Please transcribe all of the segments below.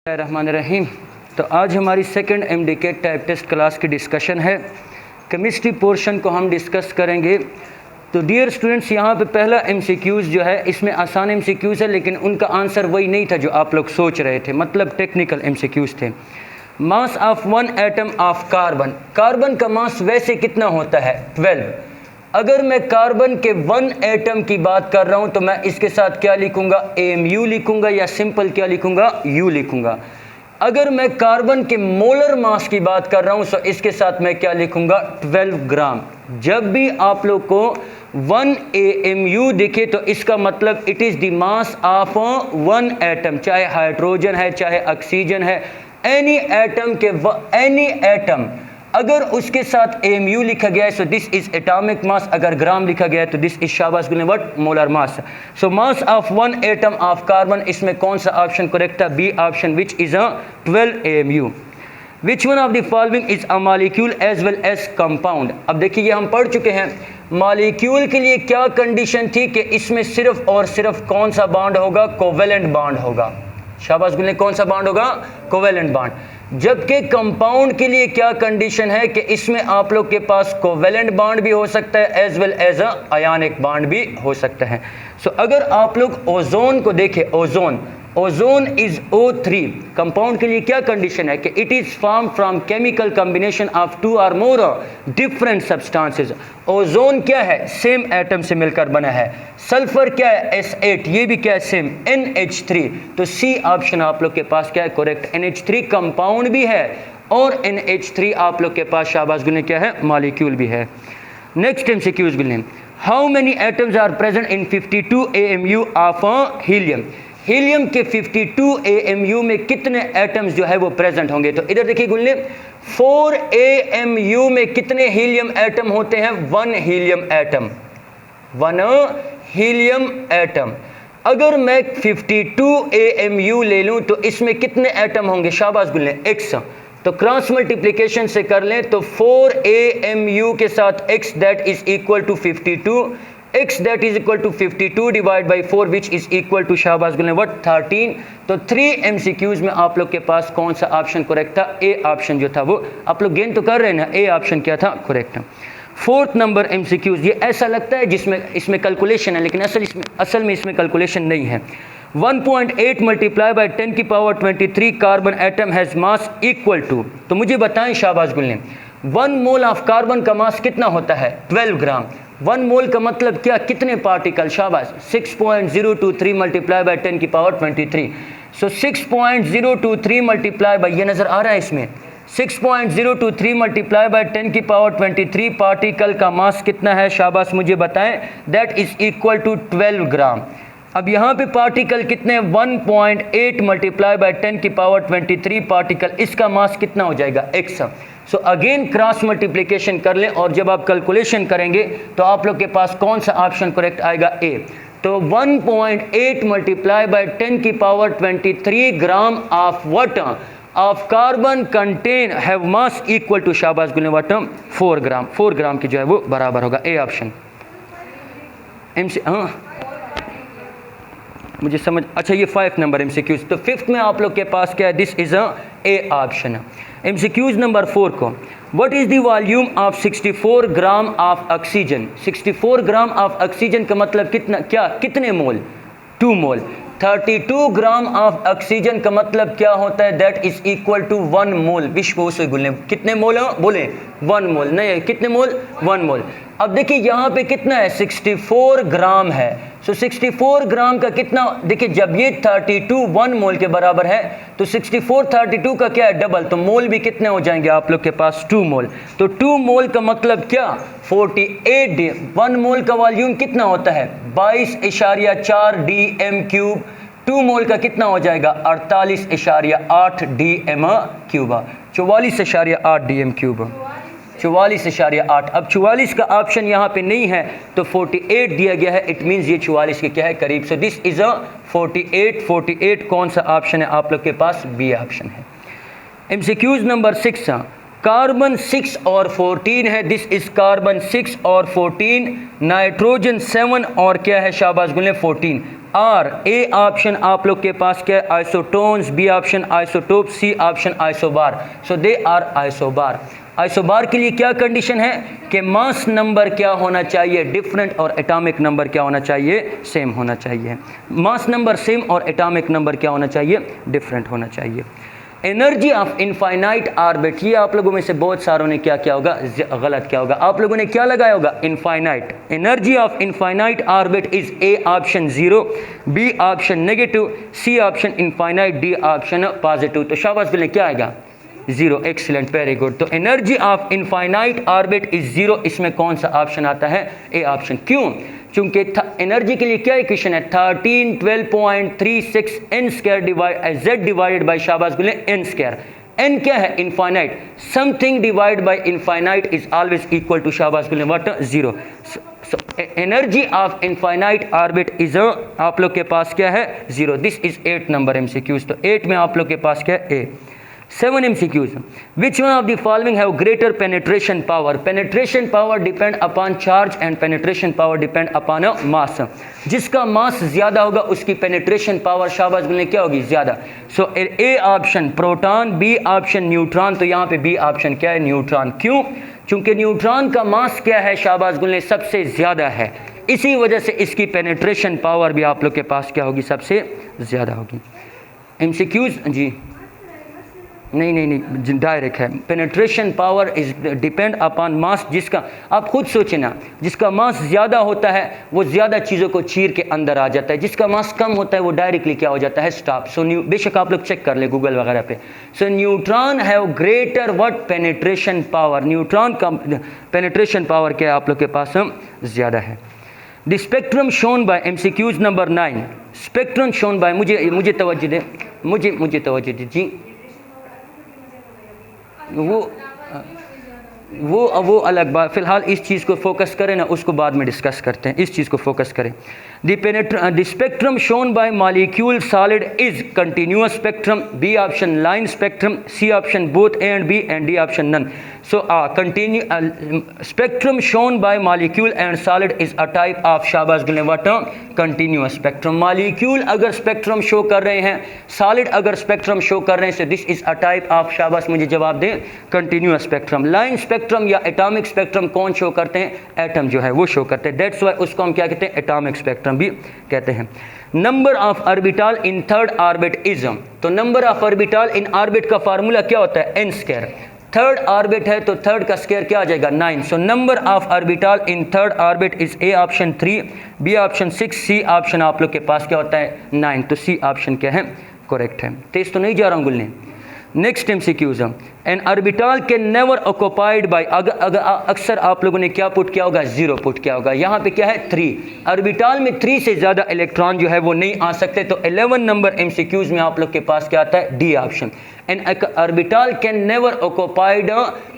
रहमानिर्रहीम। तो आज हमारी second MDK type test class की डिस्कशन है। केमिस्ट्री पोर्शन को हम डिस्कस करेंगे। तो डियर स्टूडेंट्स, यहाँ पे पहला MCQs जो है इसमें आसान MCQs है, लेकिन उनका आंसर वही नहीं था जो आप लोग सोच रहे थे, मतलब टेक्निकल MCQs थे। मास of one atom of carbon, carbon का मास वैसे कितना होता है 12। अगर मैं कार्बन के वन एटम की बात कर रहा हूं तो मैं इसके साथ क्या लिखूंगा, AMU लिखूंगा, या सिंपल क्या लिखूंगा, U लिखूंगा। अगर मैं कार्बन के मोलर मास की बात कर रहा हूं तो इसके साथ मैं क्या लिखूंगा, 12 ग्राम। जब भी आप लोग को 1 AMU दिखे तो इसका मतलब it is the mass of one atom, चाहे हाइड्रोजन है चाहे ऑक्सीजन है, एनी एटम के एनी एटम अगर उसके साथ AMU लिखा गया है so this is atomic mass, अगर ग्राम लिखा गया है तो दिस इज शाबाश गुने what, molar mass. So mass of one atom of carbon, इसमें कौन सा ऑप्शन करेक्ट था, B option, which is 12 AMU। Which one of the following is a molecule as well as compound. अब देखिए ये हम पढ़ चुके हैं, मॉलिक्यूल के लिए क्या कंडीशन थी कि इसमें सिर्फ और सिर्फ कौन सा बॉन्ड होगा, कोवेलेंट बॉन्ड होगा। शाबाश गुने, कौन सा बॉन्ड होगा, कोवेलेंट बॉन्ड। जबकि कंपाउंड के लिए क्या कंडीशन है कि इसमें आप लोग के पास कोवेलेंट बॉन्ड भी हो सकता है as well as ionic bond भी हो सकता है। सो अगर आप लोग ओजोन को देखें, ओजोन इज O3। कंपाउंड के लिए क्या कंडीशन है कि it is form from chemical combination of 2 और मोर डिफरेंट सब्सटेंसेस। ओजोन क्या है, सेम एटम से मिलकर बना है। सल्फर क्या है, S8, ये भी क्या है, सेम, NH3। तो सी ऑप्शन आप लोग के पास क्या है, करेक्ट। NH3 कंपाउंड भी है और NH3 आप लोग के पास शाबाश गुने क्या है, मॉलिक्यूल भी है। नेक्स्ट MCQs गुने, how many atoms are present in 52 AMU of helium. Helium के 52 AMU में कितने एटम्स जो है वो प्रेजेंट होंगे। तो इधर देखिए गुल्ले, 4 AMU में कितने हीलियम एटम होते हैं, 1 हीलियम एटम, 1 हीलियम एटम। अगर मैं 52 AMU ले लूं तो इसमें कितने एटम होंगे, शाबाश गुल्ले, X। तो क्रॉस मल्टीप्लिकेशन से कर लें तो 4 AMU के साथ X that is equal to 52, X that is equal to 52 divided by 4 which is equal to शाबाश गुने व्हाट, 13। तो 3 MCQs में आप लोग के पास कौन सा ऑप्शन करेक्ट था, A ऑप्शन जो था वो, आप लोग गेन तो कर रहे हैं ना, A ऑप्शन क्या था, करेक्ट। फोर्थ नंबर MCQs, ये ऐसा लगता है जिसमें इसमें कैलकुलेशन है, लेकिन असल में इसमें कैलकुलेशन नहीं है। 1.8 मल्टीप्लाई बाई 10 की power 23 carbon atom has mass equal to, तो मुझे बताएं शाबाश गुल्ले, 1 मोल ऑफ कार्बन का मास कितना होता है, 12 ग्राम। 1 मोल का मतलब क्या, कितने पार्टिकल, शाबाश, 6.023 मल्टीप्लाई बाई 10 की पावर 23। सो 6.023 मल्टीप्लाई बाई, ये नज़र आ रहा है इसमें, 6.023 मल्टीप्लाई बाई 10 की पावर 23 पार्टिकल का मास कितना है, शाबाश मुझे बताएं, दैट इज इक्वल टू 12 ग्राम। अब यहाँ पे पार्टिकल कितने, 1.8 मल्टीप्लाई बाई 10 की पावर 23 पार्टिकल, इसका मास कितना हो जाएगा, X। So again cross multiplication कर लें और जब आप कैलकुलेशन करेंगे तो आप लोग के पास कौन सा ऑप्शन करेक्ट आएगा, A। तो 1.8 मल्टीप्लाई बाई 10 की power 23 gram of what, of carbon contain have mass equal to शाबाश गुने व्हाट, 4 ग्राम। 4 ग्राम की जो है वो बराबर होगा, A ऑप्शन। हाँ मुझे समझ, अच्छा ये 5 नंबर MCQs। तो 5th में आप लोग के पास क्या है, this is A option. MCQs number 4 को, what is the volume of 64 gram of oxygen. 64 gram of oxygen का मतलब कितना, क्या, कितने मोल, 2 मोल। 32 ग्राम ऑफ ऑक्सीजन का मतलब क्या होता है, दैट इज इक्वल टू 1 मोल। विश्व से गुल्ले, कितने मोल बोले, 1 मोल, नहीं कितने मोल, 1 मोल। अब देखिए यहाँ पे कितना है, 64 ग्राम है। सो 64 ग्राम का कितना, देखिए जब ये 32 1 मोल के बराबर है तो 64 32 का क्या है, डबल, तो मोल भी कितने हो जाएंगे आप लोग के पास, 2 मोल। तो 2 मोल का मतलब क्या, 48 1 मोल का वॉल्यूम कितना होता है, 22.4 dm क्यूब। 2 मोल का कितना हो जाएगा, 48.8 dm क्यूब, 44.8 dm क्यूब, 44.8। अब 44 का ऑप्शन यहाँ पे नहीं है तो 48 दिया गया है, इट मीन्स ये 44 के क्या है, करीब। सो दिस इज 48 कौन सा ऑप्शन है आप लोग के पास, बी ऑप्शन है। MCQs नंबर 6, कार्बन 6 और 14 है, दिस इज कार्बन 6 और 14, नाइट्रोजन 7 और क्या है, शाबाश गुल्ले 14। आर, ए ऑप्शन आप लोग के पास क्या है, isotones, B option isotope, C option isobar. So they are isobar. Isobar के लिए क्या कंडीशन है कि मास नंबर क्या होना चाहिए, डिफरेंट, और एटॉमिक नंबर क्या होना चाहिए, सेम होना चाहिए। मास नंबर सेम और एटॉमिक नंबर क्या होना चाहिए, डिफरेंट होना चाहिए। एनर्जी ऑफ इनफाइनाइट ऑर्बिट, ये आप लोगों में से बहुत सारों ने क्या किया होगा, गलत क्या होगा, आप लोगों ने क्या लगाया होगा, infinite. Energy of infinite orbit is A option 0, B option negative, C option infinite, D option positive. तो शाबाश बोले क्या आएगा, 0। Excellent, very good. तो energy of infinite orbit is 0, इसमें कौन सा ऑप्शन आता है, ए ऑप्शन। क्यों, चूंकि एनर्जी के लिए क्या इक्वेशन है, 1312.36 n square divide z divided by, शाबाश बोले, n स्क्वायर। n क्या है, infinite, something divide by infinite is always equal to, शाबाश बोले, what, 0। Energy of infinite orbit is, आप लोग के पास क्या है, 0। This is 8 number MCQs। तो 8 में आप लोग के पास क्या है, ए। 7 MCQs. Which one of the following have greater penetration power? Penetration power depend upon charge and penetration power depend upon a mass. जिसका मास ज़्यादा होगा उसकी पेनिट्रेशन पावर, शाबाश बोलने, क्या होगी, ज़्यादा। So A option proton, B option neutron. तो यहाँ पे बी ऑप्शन क्या है, न्यूट्रॉन। क्यों, चूंकि न्यूट्रॉन का मास क्या है, शाबाश बोलने, सबसे ज़्यादा है, इसी वजह से इसकी पेनिट्रेशन पावर भी आप लोग के पास क्या होगी, सबसे ज़्यादा होगी। MCQs जी नहीं, डायरेक्ट है। Penetration power is depend upon mass, जिसका आप खुद सोचें ना, जिसका मास ज़्यादा होता है वो ज़्यादा चीज़ों को चीर के अंदर आ जाता है, जिसका मास कम होता है वो डायरेक्टली क्या हो जाता है, स्टॉप। सो बेशक आप लोग चेक कर ले गूगल वगैरह पे। सो neutron have greater what, penetration power. Neutron का पेनिट्रेशन पावर क्या है, आप लोग के पास ज़्यादा है। The spectrum shown bye, MCQs number 9, spectrum shown bye, मुझे तवज्जो दे, मुझे तवज्जो दे जी। वो अलग बात, फिलहाल इस चीज़ को फोकस करें ना, उसको बाद में डिस्कस करते हैं, इस चीज़ को फोकस करें। The spectrum shown by molecule solid is continuous spectrum, B option line spectrum, C option both A and B, and D option none. So spectrum shown by molecule and solid is a type of, शाबाश गुले, what, continuous spectrum. Molecule अगर spectrum show कर रहे हैं, solid अगर spectrum show कर रहे हैं, सो this is a type of, शाबाश मुझे जवाब दें, कंटिन्यूअस स्पेक्ट्रम। लाइन स्पेक्ट्रम या एटॉमिक स्पेक्ट्रम कौन शो करते हैं, एटम जो है वो शो करते हैं, दैट्स वाई उसको हम क्या कहते हैं, एटॉमिक स्पेक्ट्रम भी कहते हैं। Number of orbital in third orbit is, तो number of orbital in orbit का फार्मूला क्या होता है, n स्क्वायर। थर्ड ऑर्बिट है तो थर्ड का स्क्वायर क्या आ जाएगा, 9। So number of orbital in third orbit is A option 3, B option 6, C option आप लोग के पास क्या होता है, 9। तो सी ऑप्शन क्या है, करेक्ट है। तेज तो नहीं जा रहा हूँ गुलने। Next MCQs, an orbital can never occupied by, अक्सर आप लोगों ने क्या पुट किया होगा, 0 पुट किया होगा। यहाँ पे क्या है, 3। ऑर्बिटल में 3 से ज़्यादा इलेक्ट्रॉन जो है वो नहीं आ सकते। तो 11 नंबर MCQs में आप लोग के पास क्या आता है, D option. N orbital can never occupied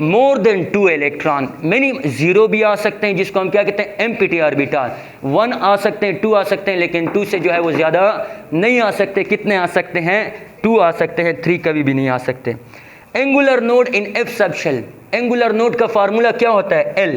more than 2 electron. Many 0 भी आ सकते हैं, जिसको हम क्या कहते हैं, एम्प्टी ऑर्बिटल। 1 आ सकते हैं, 2 आ सकते हैं, लेकिन 2 से जो है वो ज़्यादा नहीं आ सकते। कितने आ सकते हैं, 2 आ सकते हैं, 3 कभी भी नहीं आ सकते। Angular node in F subshell, angular node का फार्मूला क्या होता है, L।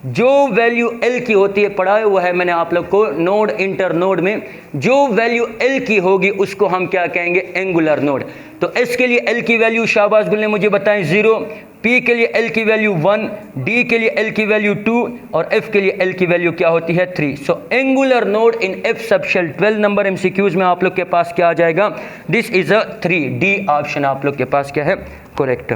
जो वैल्यू L की होती है, पढ़ाया हुआ है मैंने आप लोग को नोड इंटर नोड में, जो वैल्यू L की होगी उसको हम क्या कहेंगे, एंगुलर नोड। तो S के लिए L की वैल्यू, शाबाश गुल ने मुझे बताएं, 0, P के लिए L की वैल्यू 1, D के लिए L की वैल्यू 2, और F के लिए L की वैल्यू क्या होती है, 3। So angular node in F subshell 12 number MCQs में आप लोग के पास क्या आ जाएगा, this is a 3, D option आप लोग के पास क्या है, correct.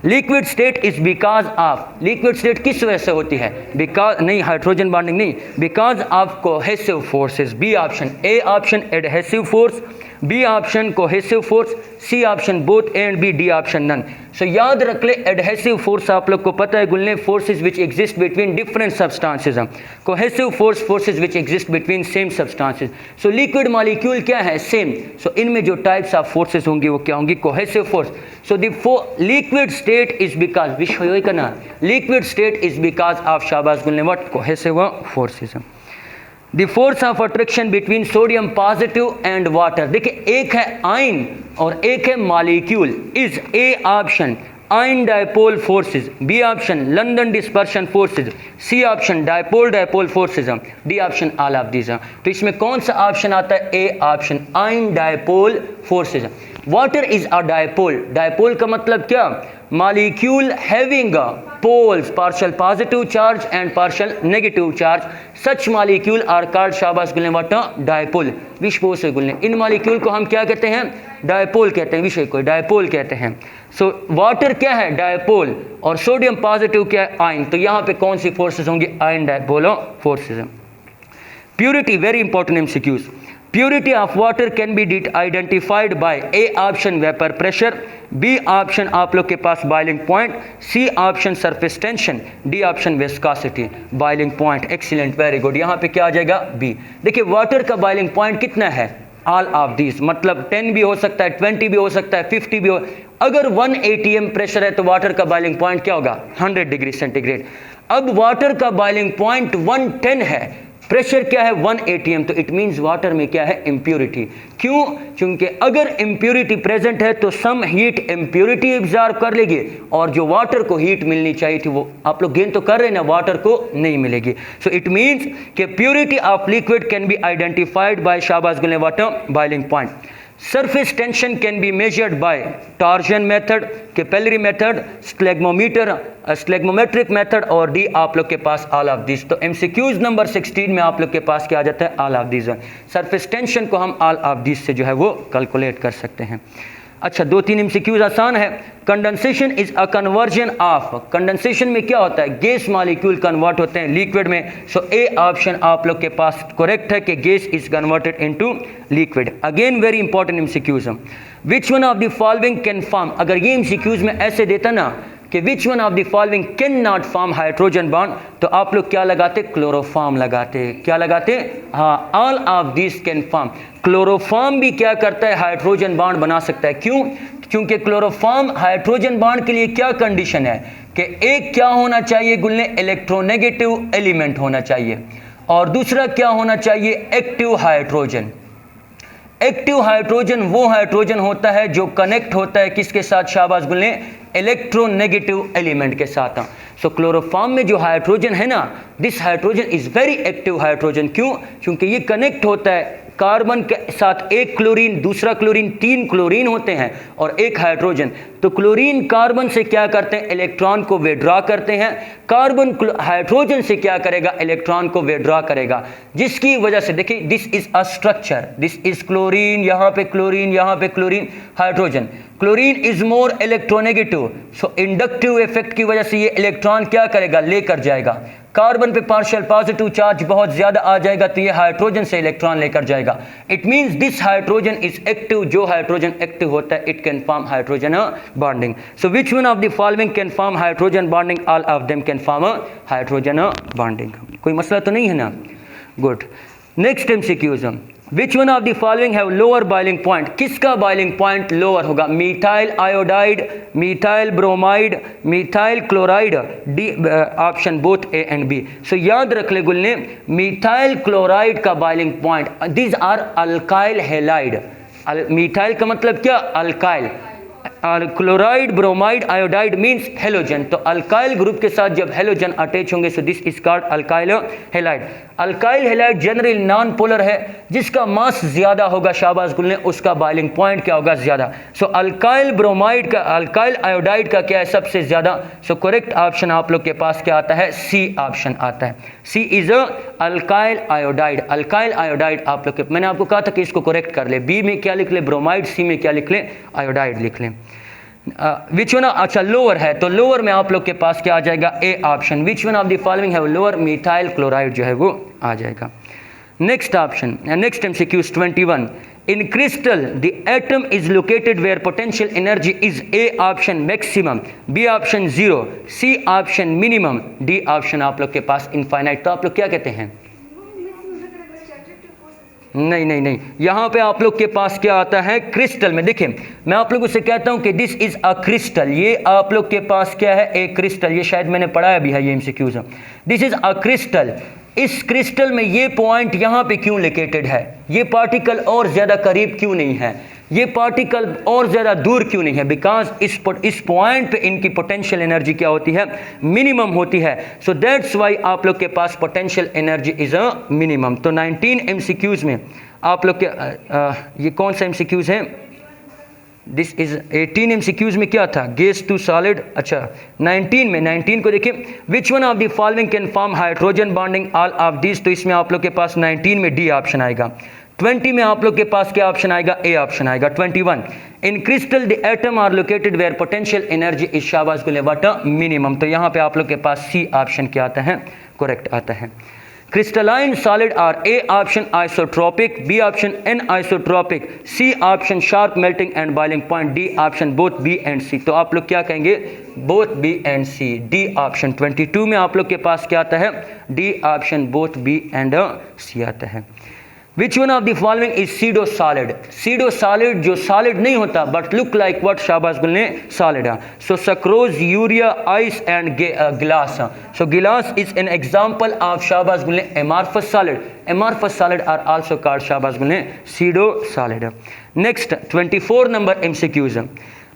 Liquid state is because of, liquid state किस वजह से होती है, बिकॉज नहीं, हाइड्रोजन बॉन्डिंग नहीं, because of cohesive forces, B option. A option adhesive force, B option cohesive force, C option both A and B, D option none. So याद रख ले, एडहेसिव फोर्स आप लोग को पता है गुलने, forces which exist between different substances. Cohesive force, forces which exist between same substances. So liquid molecule क्या है, सेम। सो इनमें जो टाइप्स ऑफ फोर्सेस होंगी वो क्या होंगी, cohesive force. So the liquid state is because, विश्व का ना, liquid state is because of, शाबाश गुलने, what, cohesive forces. The force of attraction between sodium positive and water, देखिए एक है आयन और एक है molecule, is A option ion dipole forces, B option London dispersion forces, C option dipole dipole forces, D option all of these. तो इसमें कौन सा ऑप्शन आता है? ए option, ion dipole forces. Water is a dipole, dipole का मतलब क्या? Molecule having poles, partial positive charge and partial negative charge, such molecule are called, शाबाश गुलने, what dipole, विषपोष से गुलने। इन मॉलिक्यूल को हम क्या कहते हैं? डायपोल कहते हैं, विषय को डायपोल कहते हैं। सो वाटर क्या है? डायपोल, और सोडियम पॉजिटिव क्या है? आयन। तो यहाँ पे कौन सी फोर्सेस होंगी? Ion dipole forces. Purity, very important MCQs. Purity of water can be identified by A option vapor pressure, B option आप लोग के पास boiling point, C option surface tension, D option viscosity। boiling point, excellent, very good। यहाँ पे क्या आ जाएगा? B। देखिए water का boiling point कितना है? all of these, मतलब 10 भी हो सकता है, 20 भी हो सकता है, 50 भी हो। अगर 1 atm प्रेशर है तो वाटर का boiling point क्या होगा? 100 डिग्री सेंटीग्रेड। अब वाटर का boiling point 110 है, प्रेशर क्या है? 1 atm, तो इट मींस वाटर में क्या है? इम्प्योरिटी। क्यों? क्योंकि अगर इम्प्योरिटी प्रेजेंट है तो सम हीट इम्प्योरिटी एब्जॉर्ब कर लेगी, और जो वाटर को हीट मिलनी चाहिए थी वो आप लोग गेन तो कर रहे हैं ना, वाटर को नहीं मिलेगी। सो इट मींस कि purity of liquid can be identified by, शाबाश गुलने, water boiling point. Surface tension can be measured by torsion method, capillary method, stalagmometric method, और डी आप लोग के पास ऑल ऑफ दिस। तो MCQs नंबर 16 में आप लोग के पास क्या आ जाता है? All of this. Surface tension को हम ऑल ऑफ दिस से जो है वो कैलकुलेट कर सकते हैं। अच्छा, 2-3 MCQs आसान है। Condensation is a conversion of, condensation में क्या होता है? गैस मॉलिक्यूल कन्वर्ट होते हैं लिक्विड में। सो ए ऑप्शन आप लोग के पास करेक्ट है कि gas is converted into liquid. Again very important MCQs। Which one of the following can form, अगर ये MCQs में ऐसे देता ना कि विच one of the following can not form hydrogen bond, तो आप लोग क्या लगाते? क्लोरोफॉर्म लगाते। क्या लगाते? हाँ, all of this can form. Chloroform भी क्या करता है? हाइड्रोजन बॉन्ड बना सकता है। क्यों? क्योंकि क्लोरोफॉर्म हाइड्रोजन बॉन्ड के लिए क्या कंडीशन है कि एक क्या होना चाहिए गुलने? इलेक्ट्रोनेगेटिव एलिमेंट होना चाहिए, और दूसरा क्या होना चाहिए? Active hydrogen. एक्टिव हाइड्रोजन वो हाइड्रोजन होता है जो कनेक्ट होता है किसके साथ? शाबाश गुलने, इलेक्ट्रोनेगेटिव एलिमेंट के साथ। सो क्लोरोफॉर्म में जो हाइड्रोजन है ना, this hydrogen is very active hydrogen. क्यों? क्योंकि ये कनेक्ट होता है कार्बन के साथ, एक क्लोरीन, दूसरा क्लोरीन, 3 क्लोरीन होते हैं और एक हाइड्रोजन। तो क्लोरीन कार्बन से क्या करते हैं? इलेक्ट्रॉन को विड्रॉ करते हैं। कार्बन हाइड्रोजन से क्या करेगा? इलेक्ट्रॉन को विड्रॉ करेगा, जिसकी वजह से देखिए this is a structure, this is chlorine, यहाँ पे क्लोरीन, यहाँ पे chlorine, hydrogen. Chlorine is more electronegative, so inductive effect की वजह से ये इलेक्ट्रॉन क्या करेगा? लेकर जाएगा। कार्बन पे पार्शियल पॉजिटिव चार्ज बहुत ज्यादा आ जाएगा तो ये हाइड्रोजन से इलेक्ट्रॉन लेकर जाएगा। It means this hydrogen is active. जो हाइड्रोजन एक्टिव होता है it can form hydrogen bonding. So which one of the following can form hydrogen bonding? All of them can form hydrogen bonding. कोई मसला तो नहीं है ना? Good. Next MCQs। Which one of the following have lower boiling point? किसका boiling point lower होगा? Methyl iodide, methyl bromide, methyl chloride, D option both A and B। सो याद रख ले गुलने, मीथाइल क्लोराइड का boiling point, these are alkyl halide. Methyl का मतलब क्या? Alkyl. Chloride, bromide, iodide means halogen. तो अल्काइल ग्रुप के साथ जब हेलोजन अटैच होंगे so this is called alkyl halide. Alkyl halide general non polar है, जिसका मास ज्यादा होगा, शाबाश गुलने, उसका बॉइलिंग पॉइंट क्या होगा? ज्यादा। सो अल्काइल ब्रोमाइड का, अल्काइल आयोडाइड का क्या है? सबसे ज्यादा। सो करेक्ट ऑप्शन आप लोग के पास क्या आता है? सी ऑप्शन आता है। C is alkyl iodide. Alkyl iodide आप लोग के, मैंने आपको कहा था कि इसको करेक्ट कर ले। बी में क्या लिख ले? ब्रोमाइड। सी में क्या लिख ले? आयोडाइड लिख ले। Which one? अच्छा लोअर है तो लोअर में आप लोग के पास क्या आ जाएगा? A option. Which one of the following है लोअर? मीथाइल क्लोराइड जो है वो आ जाएगा। Next option, next MCQs 21। In crystal the atom is located where potential energy is A option maximum, B option 0, C option minimum, D option आप लोग के पास infinite. तो आप लोग क्या कहते हैं? नहीं नहीं नहीं, यहाँ पे आप लोग के पास क्या आता है? क्रिस्टल में। देखिए मैं आप लोगों से कहता हूँ कि दिस इज अ क्रिस्टल, ये आप लोग के पास क्या है? एक क्रिस्टल। ये शायद मैंने पढ़ाया भी है ये MCQs। This is a crystal. इस क्रिस्टल में ये पॉइंट यहाँ पे क्यों लोकेटेड है? ये पार्टिकल और ज्यादा करीब क्यों नहीं है? ये पार्टिकल और ज़्यादा दूर क्यों नहीं है? बिकॉज इस पॉइंट पे इनकी पोटेंशियल एनर्जी क्या होती है? मिनिमम होती है। सो दैट्स वाई आप लोग के पास potential energy is a minimum. तो 19 MCQs में आप लोग के ये कौन सा MCQs है? दिस इज 18 MCQs में क्या था? Gas to solid. अच्छा 19 को देखिए, which one of the following can form hydrogen bonding all of this. तो इसमें आप लोग के पास 19 में डी ऑप्शन आएगा। 20 में आप लोग के पास क्या ऑप्शन आएगा? ए ऑप्शन आएगा। 21 in crystal the atom are located where potential energy is शाबाश गुले व्हाट मिनिमम। तो यहाँ पे आप लोग के पास सी ऑप्शन क्या आता है? करेक्ट आता है। Crystalline solid are A option isotropic, B option anisotropic, C option sharp melting and boiling point, D option both B and C. तो आप लोग क्या कहेंगे? Both B and C. D option. 22 में आप लोग के पास क्या आता है? D option both B and C आता है। Which one of the following is pseudo solid. Pseudo solid जो सॉलिड नहीं होता बट लुक लाइक व्हाट? शाबाश गुलने सॉलिड है। So sucrose, urea, ice and glass. So glass is an example of शाबाश गुलने amorphous solid. Amorphous solid are also called शाबाश गुलने pseudo solid. Next 24 number MCQs।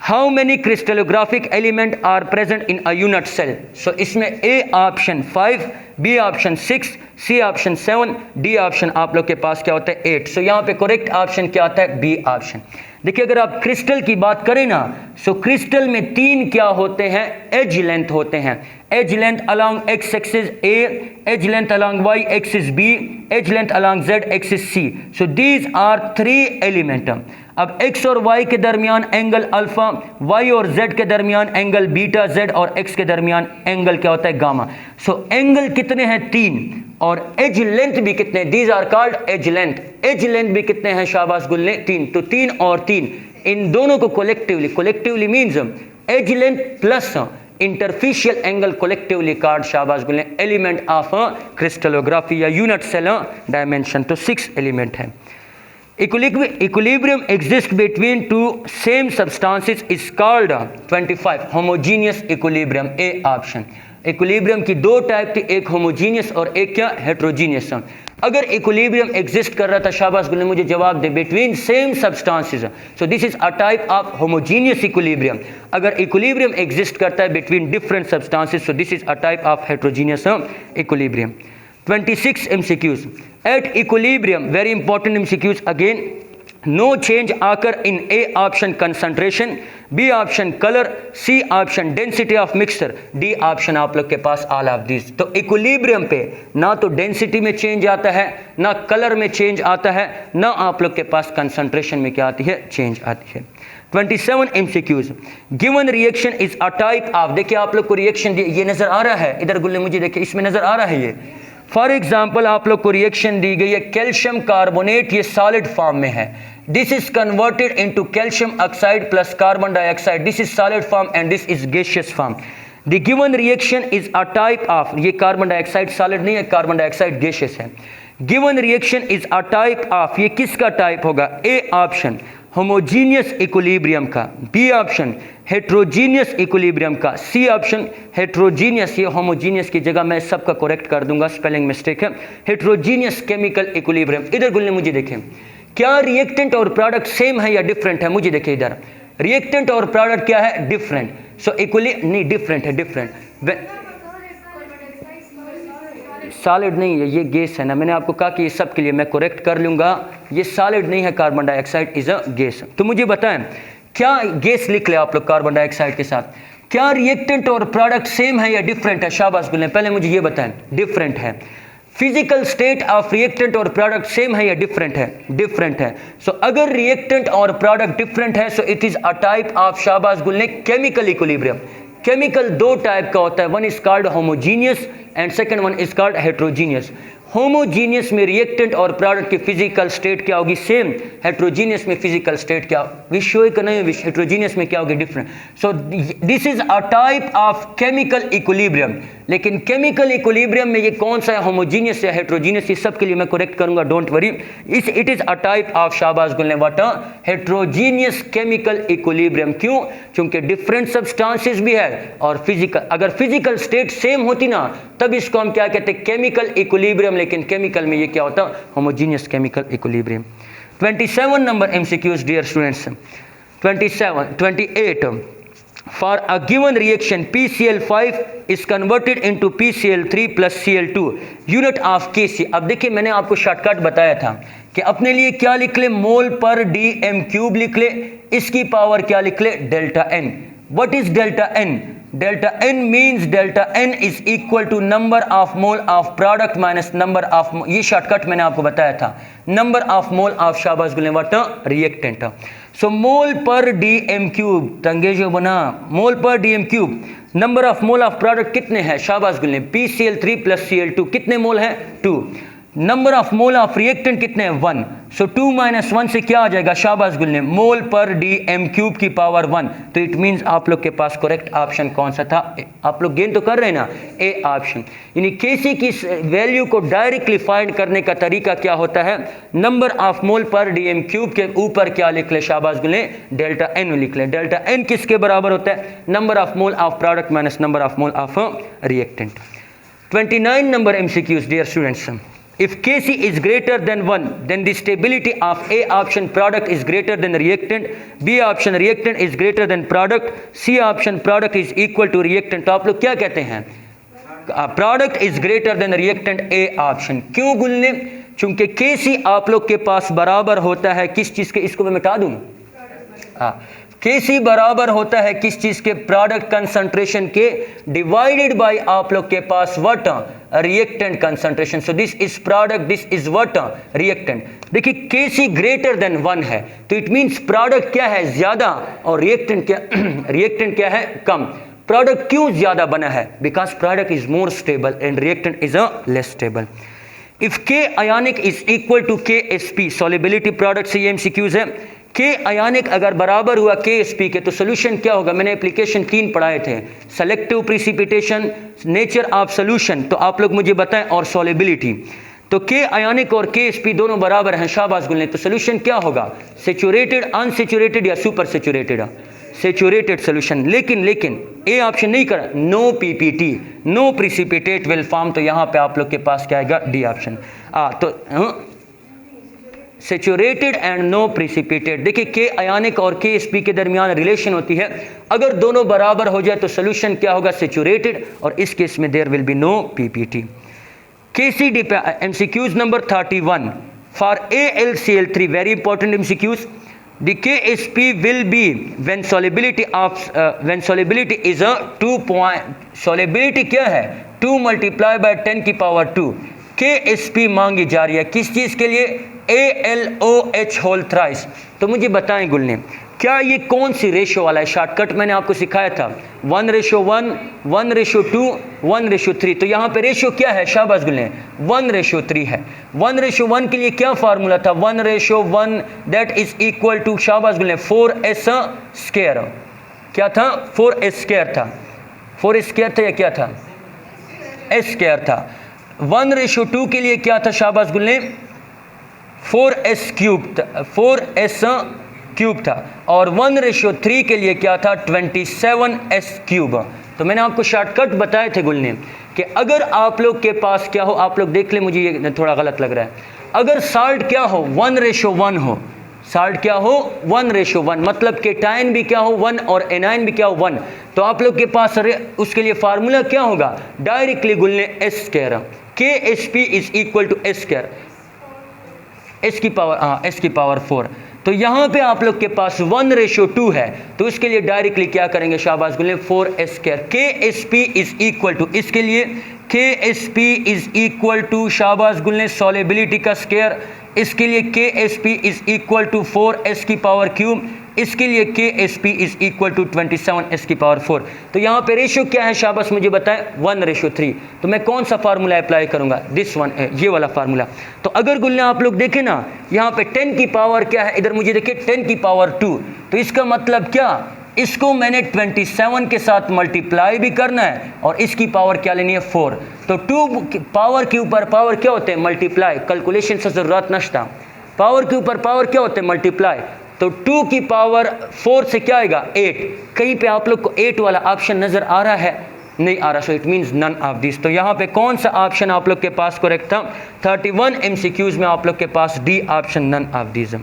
How many crystallographic element are present in a unit cell. So इसमें A option 5, B option 6, C option 7, D option आप लोग के पास क्या होता है? 8। सो यहाँ पे करेक्ट ऑप्शन क्या आता है? B option. देखिए अगर आप क्रिस्टल की बात करें ना, सो क्रिस्टल में 3 क्या होते हैं? एज लेंथ होते हैं। Edge length along x axis A, edge length along y axis B, edge length along z axis C. So these are 3 element. अब x और y के दरमियान एंगल अल्फा, y और z के दरमियान एंगल बीटा, z और x के दरमियान एंगल क्या होता है? गामा। सो एंगल कितने हैं? 3। और एज लेंथ भी कितने? These are called edge length. Edge length भी कितने हैं? शाबाश गुल्ले 3। तो 3 और 3 इन दोनों को collectively means edge length plus interfacial angle collectively called शाबाश गुल्ले एलिमेंट ऑफ क्रिस्टलोग्राफी या यूनिट सेल डायमेंशन। तो 6 एलिमेंट है। Equilibrium exists between two same substances is called 25 homogeneous equilibrium। A option. Equilibrium की 2 टाइप थी, एक होमोजीनियस और एक क्या? हेट्रोजीनियस। अगर इक्विलिब्रियम एग्जिस्ट कर रहा था शाबाश गुल्ले मुझे जवाब दे between same substances, so this is a type of homogeneous equilibrium. अगर इक्विलिब्रियम एग्जिस्ट करता है between different substances, so this is a type of heterogeneous equilibrium. 26 MCQs। At equilibrium, very important MCQs again. No change occur in A option concentration, B option color, C option density of mixture, D option आप लोग के पास all of these। तो equilibrium पे ना तो density में change आता है, ना कलर में चेंज आता है, ना आप लोग के पास कंसंट्रेशन में क्या आती है? चेंज आती है। 27 MCQs। Given reaction is a type of, देखिए आप लोग को रिएक्शन ये नजर आ रहा है इधर गुल्ले मुझे देखिए इसमें नजर आ रहा है ये। फॉर एग्जाम्पल आप लोग को रिएक्शन दी गई है कैल्शियम कार्बोनेट, ये सॉलिड फॉर्म में है। This is converted into calcium oxide plus carbon dioxide, this is solid form and this is gaseous form. The given reaction is a type of, ये carbon dioxide solid नहीं है, carbon dioxide gaseous है। Given reaction is a type of, ये किसका type होगा? A option homogeneous equilibrium का, B option heterogeneous equilibrium का, C option heterogeneous, ये होमोजीनियस की जगह मैं सबका करेक्ट कर दूंगा, स्पेलिंग मिस्टेक है, हेट्रोजीनियस केमिकल इक्विलिब्रियम। इधर गुल्ले मुझे देखें क्या रिएक्टेंट और प्रोडक्ट सेम है या डिफरेंट है? मुझे देखिए इधर रिएक्टेंट और प्रोडक्ट क्या है? डिफरेंट। सो नहीं डिफरेंट है, डिफरेंट। सॉलिड नहीं है, ये गैस है ना, मैंने आपको कहा कि ये सब के लिए मैं करेक्ट कर लूँगा, ये सॉलिड नहीं है, carbon dioxide is a gas. तो मुझे बताएं क्या गैस लिख ले आप लोग कार्बन डाइऑक्साइड के साथ, क्या रिएक्टेंट और प्रोडक्ट सेम है या डिफरेंट है? शाबाश गुल्ले, पहले मुझे ये बताएं। डिफरेंट है। फिजिकल स्टेट ऑफ रिएक्टेंट और प्रोडक्ट सेम है या डिफरेंट है? डिफरेंट है। सो अगर रिएक्टेंट और प्रोडक्ट डिफरेंट है so it is a type of शाबाश गुल्ले केमिकल इक्विलिब्रियम। केमिकल 2 टाइप का होता है, one is called homogeneous and second one is called heterogeneous. Homogeneous में रिएक्टेंट और प्रोडक्ट की फिजिकल स्टेट क्या होगी? सेम। हेट्रोजीनियस में फिजिकल स्टेट क्या विषय का नहीं, हेट्रोजीनियस में क्या होगी? Different. So this is a type of chemical equilibrium. लेकिन केमिकल इक्विलिब्रियम में ये कौन सा है, होमोजीनियस या हेट्रोजीनियस, ये सब के लिए मैं करेक्ट करूंगा, don't worry. It is a type of शाबाश गुल्ले व्हाट हेट्रोजीनियस केमिकल इक्विलिब्रियम। क्यों? क्योंकि डिफरेंट सब्सटेंसेस भी है और फिजिकल, अगर फिजिकल स्टेट सेम होती ना तब इसको हम क्या कहते हैं? Chemical equilibrium. लेकिन केमिकल में ये क्या होता है? Homogeneous chemical equilibrium. 27 number MCQs, dear students. 28. For a given reaction, PCl5 is converted into PCl3 plus Cl2, unit of Kc. अब देखिए मैंने आपको शॉर्टकट बताया था कि अपने लिए क्या लिख ले, मोल पर dm³ लिख ले, इसकी पावर क्या लिख ले, delta n. What is delta n? Delta n means delta n is equal to number of mole of product minus number of, ये शॉर्टकट मैंने आपको बताया था, number of mole of शाबाश गुल्ले वाटर reactant. So मोल पर dm³, तंगे जो बना, मोल पर dm³, number of mole of product कितने हैं शाबाश गुल्ले, PCl3 प्लस Cl2 कितने मोल हैं, 2. Number of mole of reactant कितने हैं, 1. सो 2 - 1 से क्या आ जाएगा शाबाश गुल्ले, मोल पर dm³ की पावर 1. तो इट मींस आप लोग के पास करेक्ट ऑप्शन कौन सा था, आप लोग गेन तो कर रहे हैं ना, ए ऑप्शन. यानी Kc की वैल्यू को डायरेक्टली फाइंड करने का तरीका क्या होता है, नंबर ऑफ मोल पर dm³ के ऊपर क्या लिख ले शाबाश गुल्ले, डेल्टा n लिख ले. डेल्टा n किसके बराबर होता है, number of mole of product minus number of mole of reactant. 29 number MCQs, dear students. If Kc is greater than 1, then the stability of A option product is greater than reactant, B option reactant is greater than product, C option product is equal to reactant. तो आप लोग क्या कहते हैं, product is greater than reactant A option. क्यों गुल्ले, चूंकि Kc आप लोग के पास बराबर होता है किस चीज़ के, इसको मैं मिटा दूँ, Kc बराबर होता है किस चीज़ के, प्रोडक्ट कंसंट्रेशन के, डिवाइडेड बाय आप लोग के पास what, reactant concentration. So this is product, this is what, reactant. देखिए Kc ग्रेटर देन 1 है, तो इट मींस प्रोडक्ट क्या है, ज्यादा, और रिएक्टेंट क्या रिएक्टेंट क्या है, कम. प्रोडक्ट क्यों ज्यादा बना है, because product is more stable and reactant is a less stable. If K ionic is equal to Ksp, solubility product से ये MCQs है. K आयोनिक अगर बराबर हुआ Ksp के, तो सोल्यूशन क्या होगा, मैंने एप्लीकेशन 3 पढ़ाए थे, selective precipitation, nature of solution, तो आप लोग मुझे बताएं, और सॉल्युबिलिटी. तो K आयोनिक और Ksp दोनों बराबर हैं शाबाश गुल्ले, तो सोल्यूशन क्या होगा, सेचुरेटेड, अनसेचुरेटेड या सुपर सेचुरेटेड, सेचुरेटेड सोल्यूशन. लेकिन ए ऑप्शन नहीं करा, no PPT, no precipitate will form, तो यहाँ पे आप लोग के पास क्या आएगा, डी ऑप्शन. तो सेचुरेटेड एंड नो प्रिसिपिटेट. देखिए K आयोनिक और Ksp के दरमियान रिलेशन होती है, अगर दोनों बराबर हो जाए तो सोल्यूशन क्या होगा, सेचुरेटेड, और इस केस में there will be no PPT. Kc MCQs number 31. For AlCl3, very important MCQs. The Ksp will be when solubility is a 2 point, solubility क्या है, 2 × 10 की पावर 2. Ksp मांगी जा रही है किस चीज़ के लिए, AlOH होल थ्राइस. तो मुझे बताएं गुल्ले, क्या ये कौन सी रेशो वाला है, शॉर्टकट मैंने आपको सिखाया था, 1:1, 1:2, 1:3. तो यहाँ पे रेशो क्या है शाबाश गुल्ले, 1:3 है. 1:1 के लिए क्या फार्मूला था, 1:1 दैट इज इक्वल टू शाबाश गुल्ले 4s². क्या था, 4s² था, 4s² था या क्या था, s² था. 1:2 के लिए क्या था शाबाश गुल्ले, 4s³ था, और 1:3 के लिए क्या था, 27s³. तो मैंने आपको शॉर्टकट बताए थे गुल्ले कि अगर आप लोग के पास क्या हो, आप लोग देख ले, मुझे ये थोड़ा गलत लग रहा है, अगर साल्ट क्या हो, 1:1 हो, साल्ट क्या हो, 1:1, मतलब केटाइन भी क्या हो 1 और एनाइन भी क्या हो 1, तो आप लोग के पास उसके लिए फार्मूला क्या होगा, डायरेक्टली गुल्ले s². Ksp is equal to s², s की पावर 4. तो यहाँ पे आप लोग के पास 1:2 है, तो इसके लिए डायरेक्टली क्या करेंगे शाबाश गुल्ले, 4s². Ksp is equal to, इसके लिए Ksp इज इक्वल टू शाबाश गुल्ले सॉल्युबिलिटी का स्क्वायर, इसके लिए Ksp is equal to 4s की पावर क्यूब, इसके लिए Ksp is equal to 27s की पावर 4. तो यहाँ पे रेशियो क्या है शाबाश मुझे बताएं, 1:3. तो मैं कौन सा फार्मूला अप्लाई करूँगा, दिस वन, ये वाला फार्मूला. तो अगर गुल्ले आप लोग देखें ना, यहाँ पे 10 की पावर क्या है, इधर मुझे देखिए 10 की पावर 2, तो इसका मतलब क्या, इसको मैंने 27 के साथ मल्टीप्लाई भी करना है और इसकी पावर क्या लेनी है 4. तो 2 पावर के ऊपर पावर क्या होते हैं, मल्टीप्लाई, कैलकुलेशन से ज़रूरत नश्ता, पावर के ऊपर पावर क्या होते हैं, मल्टीप्लाई. तो 2 की पावर 4 से क्या आएगा 8. कहीं पे आप लोग को 8 वाला ऑप्शन नज़र आ रहा है, नहीं आ रहा, so it means none of this. तो यहाँ पे कौन सा ऑप्शन आप लोग के पास करेक्ट था? 31 MCQs में आप लोग के पास D option none of this.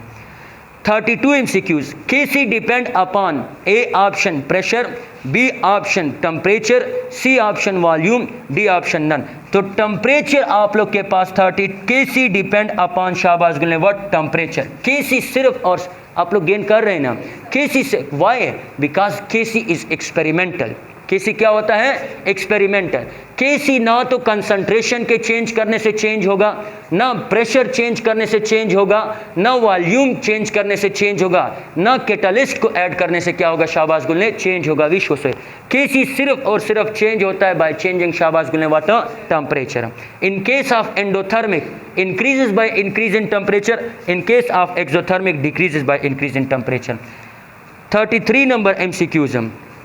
32 MCQs, KC depend upon A option pressure, B option temperature, C option volume, D option none. तो टेम्परेचर आप लोग के पास 30, KC डिपेंड अपॉन, शाबाश गुल्ले, व्हाट? टेम्परेचर। KC सिर्फ, और आप लोग गेन कर रहे हैं ना KC से, why? Because KC is experimental. KC क्या होता है? एक्सपेरिमेंटल। KC ना तो कंसंट्रेशन के चेंज करने से चेंज होगा, ना प्रेशर चेंज करने से चेंज होगा, ना वॉल्यूम चेंज करने से चेंज होगा, ना कैटलिस्ट को ऐड करने से क्या होगा, शाबाश गुल्ले, चेंज होगा विश्व से। KC सिर्फ और सिर्फ चेंज होता है बाय चेंजिंग, शाबाश गुल्ले, water temperature. In case of endothermic increases by increase in temperature, in case of exothermic decreases by increase in temperature. 33 number MCQs,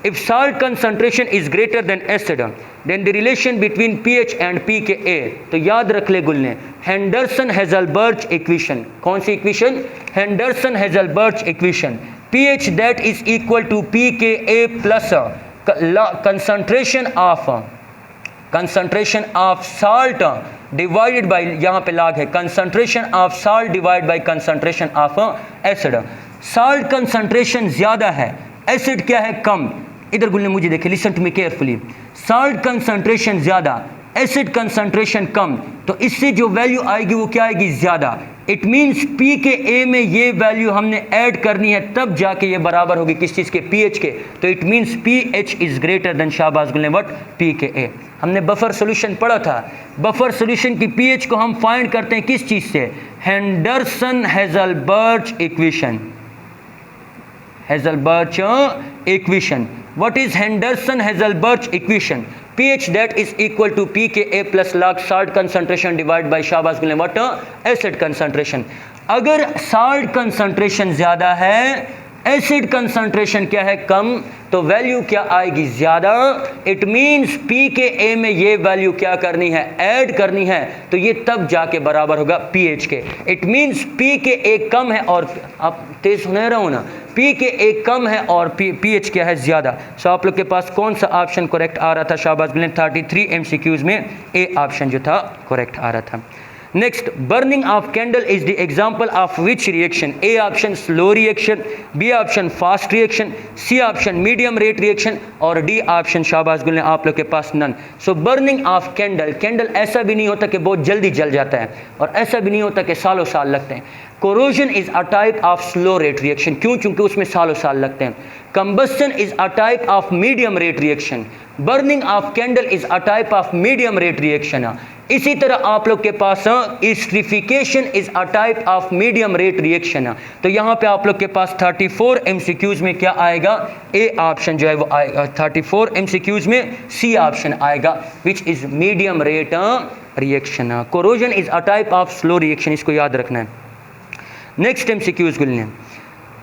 if salt concentration is greater than acid, then the relation between pH and pKa, तो याद रख ले गुल्ले, Henderson Hasselbalch equation. कौन सी equation? Henderson Hasselbalch equation. pH that is equal to pKa plus concentration of salt divided by, यहाँ पे log है, concentration of salt divided by concentration of acid। salt concentration ज़्यादा है, एसिड क्या है? कम। इधर गुल्ले मुझे देखे, listen to me carefully. Salt concentration ज़्यादा, एसिड कंसंट्रेशन कम, तो इससे जो वैल्यू आएगी वो क्या आएगी? ज़्यादा। इट मीन्स pKa में ये वैल्यू हमने ऐड करनी है, तब जाके ये बराबर होगी किस चीज़ के? pH के। तो it means pH is greater than, शाबाश गुल्ले, व्हाट? pKa। हमने बफर सोल्यूशन पढ़ा था। बफर सोल्यूशन की pH को हम फाइंड करते हैं किस चीज़ से? Henderson Hasselbalch equation. Hazelberg equation. What is Henderson-Hazelberg equation? pH that is equal to pKa plus log salt concentration divided by, शाबाश गुल्ले, what? Acid concentration। अगर salt concentration ज़्यादा है, एसिड कंसंट्रेशन क्या है? कम, तो वैल्यू क्या आएगी? ज़्यादा। इट मीन्स pKa में ये वैल्यू क्या करनी है? ऐड करनी है, तो ये तब जाके बराबर होगा pH के। इट मीन्स pKa कम है, और आप तेज सुन रहे हो ना, pKa कम है और pH क्या है? ज़्यादा। सो आप लोग के पास कौन सा ऑप्शन करेक्ट आ रहा था, शाबाश गुल्ले? 33 MCQs में ए ऑप्शन जो था करेक्ट आ रहा था। Next, burning of candle is the example of which reaction? A option slow reaction, B option fast reaction, C option medium rate reaction, और डी ऑप्शन, शाबाश गुल्ले, आप लोग के पास none. So burning of candle, candle ऐसा भी नहीं होता कि बहुत जल्दी जल जाता है, और ऐसा भी नहीं होता कि सालों साल लगते हैं। Corrosion is a type of slow rate reaction, क्यों? क्योंकि उसमें सालों साल लगते हैं। Combustion is a type of medium rate reaction, burning of candle is a type of medium rate reaction. इसी तरह आप लोग के पास esterification is a type of medium rate reaction. तो यहाँ पे आप लोग के पास 34 MCQs में क्या आएगा? ए ऑप्शन जो है वो आएगा। 34 MCQs में सी ऑप्शन आएगा, which is medium rate reaction. Corrosion is a type of slow reaction, इसको याद रखना है। नेक्स्ट MCQs गुल्ले,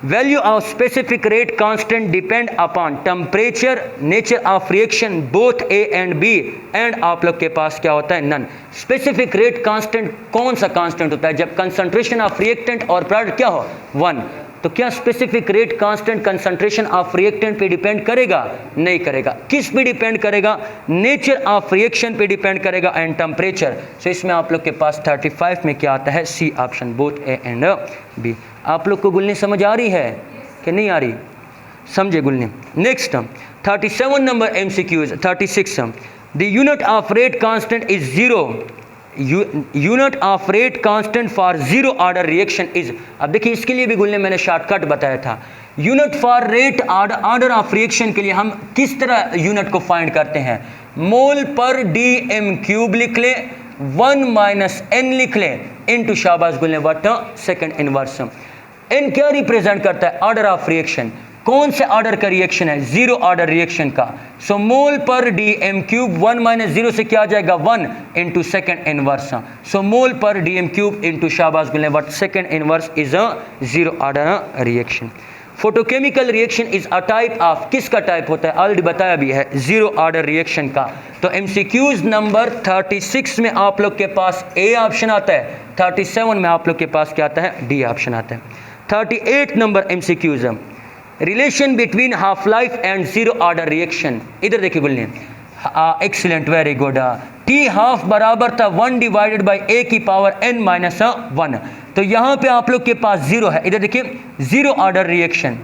value of specific rate constant depend upon temperature, nature of reaction, both A and B, and आप लोग के पास क्या होता है? नन। स्पेसिफिक रेट कांस्टेंट कौन सा कांस्टेंट होता है? जब कंसंट्रेशन ऑफ रिएक्टेंट और प्रोडक्ट क्या हो? 1। तो क्या specific rate constant concentration of reactant पे डिपेंड करेगा? नहीं करेगा। किस पे डिपेंड करेगा? नेचर ऑफ रिएक्शन पे डिपेंड करेगा, एंड टेम्परेचर। सो इसमें आप लोग के पास 35 में क्या आता है? C option, both A and B. आप लोग को गुल्ली समझ आ रही है कि नहीं आ रही? समझे गुल्ली। Next 37 number MCQs, 36, the unit of rate constant is 0। Unit of rate constant for zero order reaction is, अब देखिए इसके लिए भी गुल्ले मैंने शॉर्टकट बताया था। Unit for rate order of reaction के लिए हम किस तरह यूनिट को फाइंड करते हैं? मोल पर dm³ लिख ले, 1 - n लिख ले, इनटू, शाबाश गुल्ले, व्हाट? Second inverse. n क्या रिप्रेजेंट करता है? Order of reaction. कौन से ऑर्डर का रिएक्शन है? जीरो ऑर्डर रिएक्शन का। सो मोल पर dm³, 1 - 0 से क्या आ जाएगा? 1 into second inverse. So mole पर dm³ इंटू, शाबाश गुल्ले, what? Second inverse is a zero order reaction. Photochemical reaction is a type of, किसका टाइप होता है? ऑलरेडी बताया भी है, जीरो ऑर्डर रिएक्शन का। तो MCQs नंबर 36 में आप लोग के पास ए ऑप्शन आता है, 37 में आप लोग के पास क्या आता है? डी ऑप्शन आता है। 38 number MCQs, relation between half life and zero order reaction. इधर देखिए बोलिए, excellent, very good. T half बराबर था 1 डिवाइडेड बाई ए की पावर n माइनस 1। तो यहाँ पे आप लोग के पास जीरो है, इधर देखिए zero order reaction,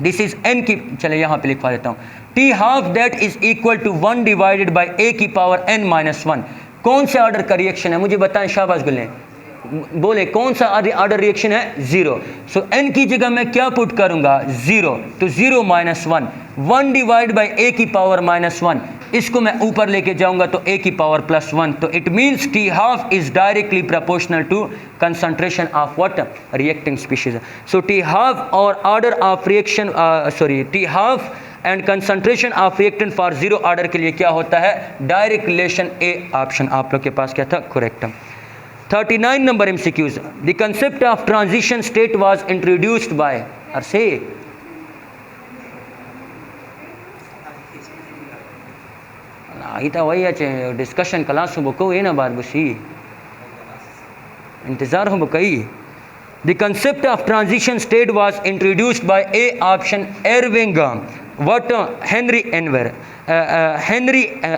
this is n की, चले यहाँ पे लिखवा देता हूँ, T half that is equal to 1 divided by A की पावर n माइनस 1। कौन से ऑर्डर का रिएक्शन है मुझे बताएं, शाबाश गुल्ले बोले कौन सा ऑर्डर रिएक्शन है, जीरो। सो n की जगह मैं क्या पुट करूंगा, जीरो, तो zero minus 1, 1 divide by A की पावर माइनस 1, इसको मैं ऊपर लेके जाऊंगा तो a की पावर प्लस 1। तो it means T half is directly proportional to concentration of what, reacting species. So T half और order of reaction, T half and concentration of reactant for zero order के लिए क्या होता है, direct relation, A option आप लोग के पास क्या था, correct. 39 number MCQs, the concept of transition state was introduced bye, अरसे वही अच्छे डिस्कशन क्लास हो बको ये ना बात बसी इंतजार हो बकई। The concept of transition state was introduced by A option Eyring, what, Henry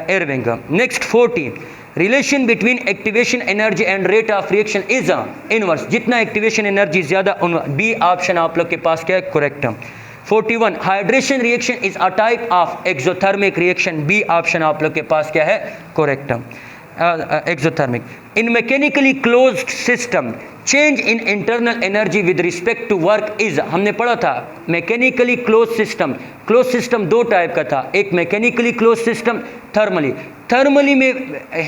Eyring. Next 40, relation between activation energy and rate of reaction is inverse, जितना एक्टिवेशन एनर्जी ज्यादा, बी ऑप्शन आप लोग के पास क्या है, correct. 41, hydration reaction is a type of exothermic reaction, B option आप लोग के पास क्या है, correct, exothermic. In mechanically closed system change in internal energy with respect to work is, हमने पढ़ा था मैकेनिकली क्लोज सिस्टम दो टाइप का था, एक मैकेनिकली क्लोज सिस्टम, थर्मली में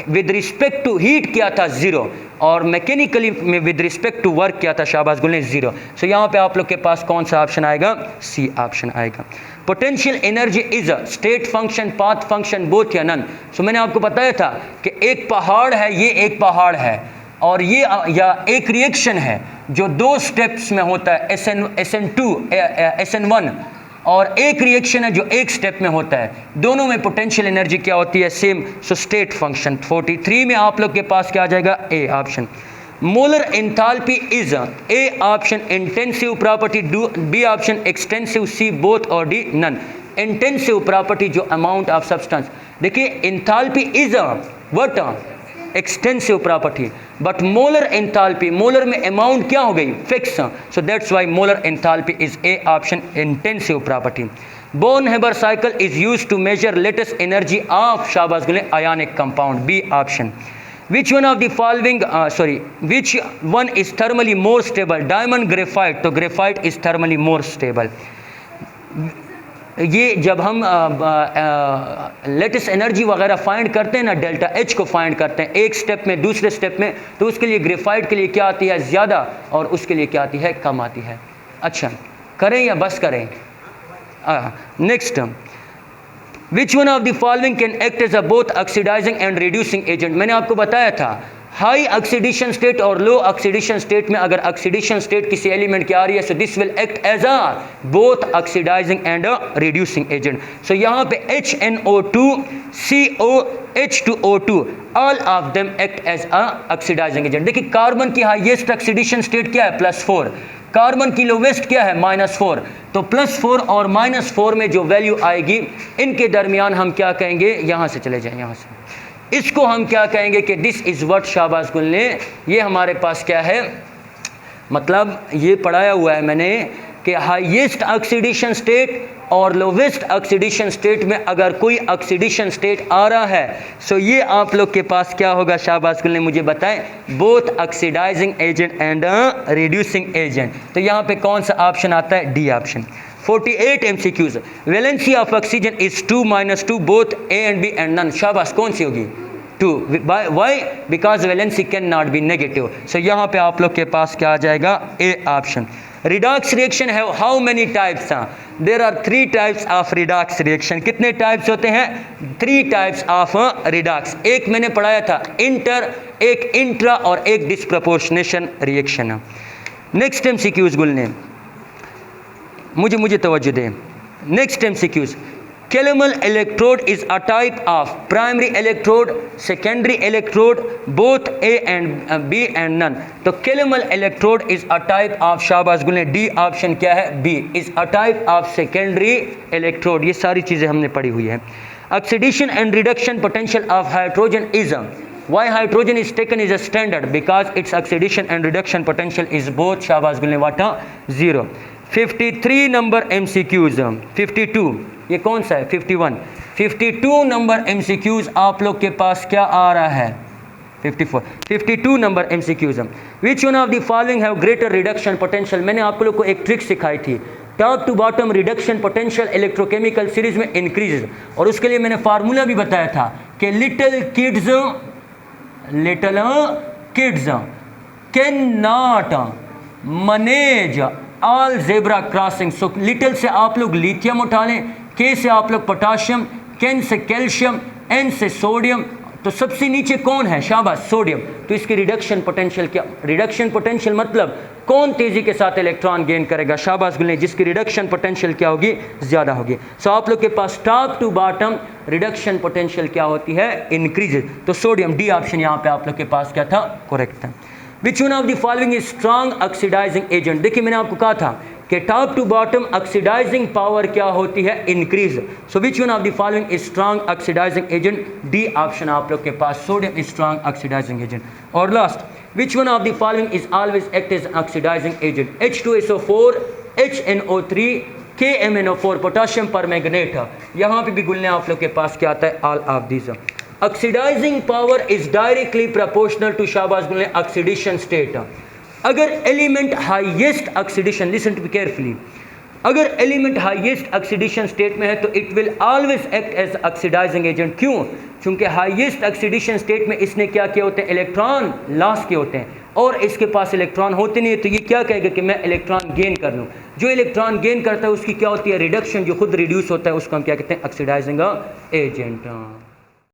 विद रिस्पेक्ट टू हीट क्या था, जीरो, और मैकेनिकली में विद रिस्पेक्ट टू वर्क क्या था, शाबाश गुल्ले, जीरो। सो यहाँ पे आप लोग के पास कौन सा ऑप्शन आएगा, सी ऑप्शन आएगा। Potential energy is a state function, path function, both या नन। सो मैंने आपको बताया था कि एक पहाड़ है, ये एक पहाड़ है, और ये या एक रिएक्शन है जो दो स्टेप्स में होता है, SN2 SN1, और एक रिएक्शन है जो एक स्टेप में होता है, दोनों में पोटेंशियल एनर्जी क्या होती है, सेम। सो स्टेट फंक्शन। 43 में आप लोग के पास क्या आ जाएगा, A option. Molar enthalpy is, A option intensive property, B option extensive, C both और डी नन। इंटेंसिव प्रॉपर्टी जो अमाउंट ऑफ सब्सटेंस, देखिए enthalpy is what, extensive property, but molar enthalpy, molar में अमाउंट क्या हो गई, fix. So that's why molar enthalpy is A option, intensive property. Born Haber cycle is used to measure lattice energy of, शाबाश गुले, ionic compound, B option. Which one of the following, which one is thermally more stable, diamond, graphite? तो graphite is thermally more stable। ये जब हम latest energy वगैरह find करते हैं ना, डेल्टा एच को फाइंड करते हैं एक स्टेप में दूसरे स्टेप में, तो उसके लिए ग्रेफाइट के लिए क्या आती है, ज़्यादा, और उसके लिए क्या आती है, कम आती है। अच्छा, करें या बस करें। Next, which one of the following can act as a both oxidising and reducing agent. मैंने आपको बताया था हाई ऑक्सीडेशन स्टेट और लो ऑक्सीडेशन स्टेट में अगर ऑक्सीडेशन स्टेट किसी एलिमेंट की आ रही है, so this will act as a both oxidising and reducing agent. So यहाँ पे HNO2, COH2O2, all of them act as a oxidising agent. देखिए कार्बन की हाईएस्ट ऑक्सीडेशन स्टेट क्या है, +4, कार्बन की लोवेस्ट क्या है, -4। तो +4 और -4 में जो वैल्यू आएगी, इनके दरमियान हम क्या कहेंगे, यहाँ से चले जाएं, यहाँ से, इसको हम क्या कहेंगे कि दिस इज़ व्हाट, शाबाश गुल्ले, ये हमारे पास क्या है, मतलब ये पढ़ाया हुआ है मैंने कि हाईएस्ट ऑक्सीडेशन स्टेट और लोवेस्ट ऑक्सीडेशन स्टेट में अगर कोई ऑक्सीडेशन स्टेट आ रहा है, सो ये आप लोग के पास क्या होगा, शाबाश गुल्ले, मुझे बताएं, both oxidising agent and reducing agent. तो यहाँ पे कौन सा ऑप्शन आता है, D option. 48 MCQs, valency of oxygen is 2 - 2 both A and B and none. शाबाश, कौन सी होगी, 2। Why, because valency can not be negative. So यहाँ पे आप लोग के पास क्या आ जाएगा, ए ऑप्शन। रिडॉक्स रिएक्शन है, हाउ मेनी टाइप्स हैं, there are 3 types of redox reaction. कितने टाइप्स होते हैं, 3 टाइप्स ऑफ रिडॉक्स। एक मैंने पढ़ाया था इंटर, एक इंट्रा और एक डिस्प्रपोर्शनेशन रिएक्शन। नेक्स्ट MCQs गुलने, मुझे तवज्जो दें। Next MCQs, Calomel electrode is a type of primary electrode, secondary electrode, both A and B and none. तो Calomel electrode is a type of, शाबाश गुले, D ऑप्शन क्या है? B is a type of secondary electrode. ये सारी चीज़ें हमने पढ़ी हुई है. Oxidation and reduction potential of hydrogen is why hydrogen is taken as a standard? Because its oxidation and reduction potential is both, शाबाश गुले, what? 0. 53 number MCQs. 52 ये कौन सा है? 51. 52 नंबर MCQs आप लोग के पास क्या आ रहा है? 54. 52 number MCQs. Which one of the following have greater reduction potential? मैंने आप लोग को एक ट्रिक सिखाई थी. Top to bottom reduction potential electrochemical series में इंक्रीज, और उसके लिए मैंने फार्मूला भी बताया था कि little kids can not manage all zebra crossing. So little से आप लोग लिथियम उठा लें, के से आप लोग पोटाशियम, कैन से कैल्शियम, एन से सोडियम. तो सबसे नीचे कौन है? शाबाश, सोडियम. तो इसकी रिडक्शन पोटेंशियल क्या? रिडक्शन पोटेंशियल मतलब कौन तेजी के साथ इलेक्ट्रॉन गेन करेगा? शाबाश गुलें, जिसकी रिडक्शन पोटेंशियल क्या होगी? ज़्यादा होगी. सो आप लोग के पास top to bottom reduction potential क्या होती है? इंक्रीज. तो सोडियम, डी ऑप्शन यहाँ पे आप लोग के पास क्या था? करेक्ट था. Which one of the following is strong oxidizing agent? देखिए मैंने आपको कहा था कि top to bottom oxidizing power क्या होती है? Increase. So which one of the following is strong oxidizing agent? D option आप लोग के पास, sodium is strong oxidizing agent. और last, which one of the following is always act as oxidising agent? H2SO4, HNO3, KMNO4, potassium permanganate. यहाँ पे भी गुलने आप लोग के पास क्या आता है? All of these. Oxidising power is directly proportional to, शाबाश गुलने, ऑक्सीडेशन स्टेट. अगर element highest oxidation, listen to me carefully, अगर एलिमेंट हाईएस्ट ऑक्सीडेशन स्टेट में है तो it will always act as oxidising agent. क्यों? क्योंकि हाईएस्ट ऑक्सीडेशन स्टेट में इसने क्या किए होते हैं? इलेक्ट्रॉन लॉस किए होते हैं, और इसके पास इलेक्ट्रॉन होते नहीं है. तो ये क्या कहेगा कि मैं इलेक्ट्रॉन गेन कर लूँ. जो इलेक्ट्रॉन गेन करता है उसकी क्या होती है? रिडक्शन. जो खुद रिड्यूस होता है उसको हम क्या कहते हैं? Oxidising agent.